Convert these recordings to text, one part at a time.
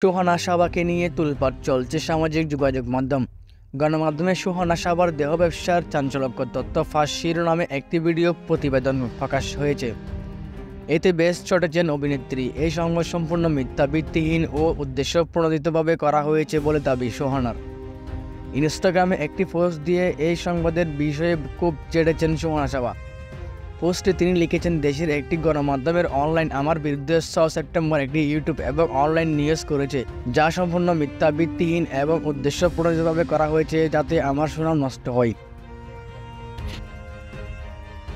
সুহানা সাবাকে নিয়ে তোলপাড় চলছে সামাজিক যোগাযোগ মাধ্যম। গণমাধ্যমে সুহানা সাবার দেহ ব্যবসার চাঞ্চল্যকর তথ্য ফাঁস শিরোনামে একটি ভিডিও প্রতিবেদন প্রকাশ হয়েছে। এতে বেশ চটেছেন অভিনেত্রী। এই সংবাদ সম্পূর্ণ মিথ্যা, ভিত্তিহীন ও উদ্দেশ্য প্রণোদিতভাবে করা হয়েছে বলে দাবি সুহানার। ইনস্টাগ্রামে একটি পোস্ট দিয়ে এই সংবাদের বিষয়ে খুব চেড়েছেন সুহানা সাবা। পোস্টে তিনি লিখেছেন, দেশের একটি গণমাধ্যমের অনলাইন আমার বিরুদ্ধে 6 সেপ্টেম্বর একটি ইউটিউব এবং অনলাইন নিউজ করেছে, যা সম্পূর্ণ মিথ্যা, ভিত্তিহীন এবং উদ্দেশ্য প্রণোদিতভাবে করা হয়েছে যাতে আমার সুনাম নষ্ট হয়।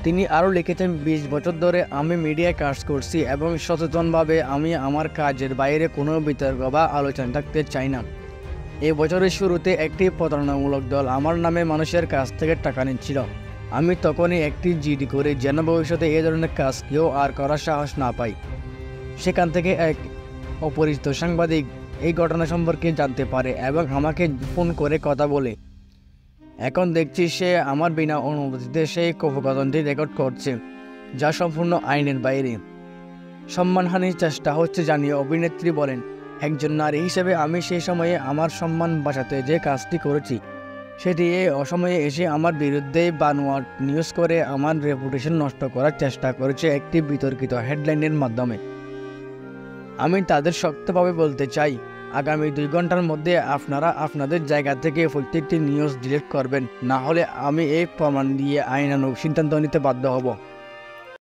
তিনি আরও লিখেছেন, 20 বছর ধরে আমি মিডিয়ায় কাজ করছি এবং সচেতনভাবে আমি আমার কাজের বাইরে কোনো বিতর্ক বা আলোচনা থাকতে চাই না। এই বছরের শুরুতে একটি প্রতারণামূলক দল আমার নামে মানুষের কাছ থেকে টাকা নিচ্ছিল। আমি তখনই একটি জিডি করি যেন ভবিষ্যতে এই ধরনের কাজ কেউ আর করার সাহস না পায়। সেখান থেকে এক অপরিচিত সাংবাদিক এই ঘটনা সম্পর্কে জানতে পারে এবং আমাকে ফোন করে কথা বলে। এখন দেখছি সে আমার বিনা অনুমতিতে সেই কথোপকথনটি রেকর্ড করছে, যা সম্পূর্ণ আইনের বাইরে। সম্মানহানির চেষ্টা হচ্ছে জানিয়ে অভিনেত্রী বলেন, একজন নারী হিসেবে আমি সেই সময়ে আমার সম্মান বাঁচাতে যে কাজটি করেছি সেটি এই অসময়ে এসে আমার বিরুদ্ধে বানোয়াট নিউজ করে আমার রেপুটেশন নষ্ট করার চেষ্টা করেছে একটি বিতর্কিত হেডলাইনের মাধ্যমে। আমি তাদের শক্তভাবে বলতে চাই, আগামী 2 ঘন্টার মধ্যে আপনারা আপনাদের জায়গা থেকে প্রত্যেকটি নিউজ ডিলিট করবেন, না হলে আমি এই প্রমাণ দিয়ে আইনানুগ সিদ্ধান্ত নিতে বাধ্য হব।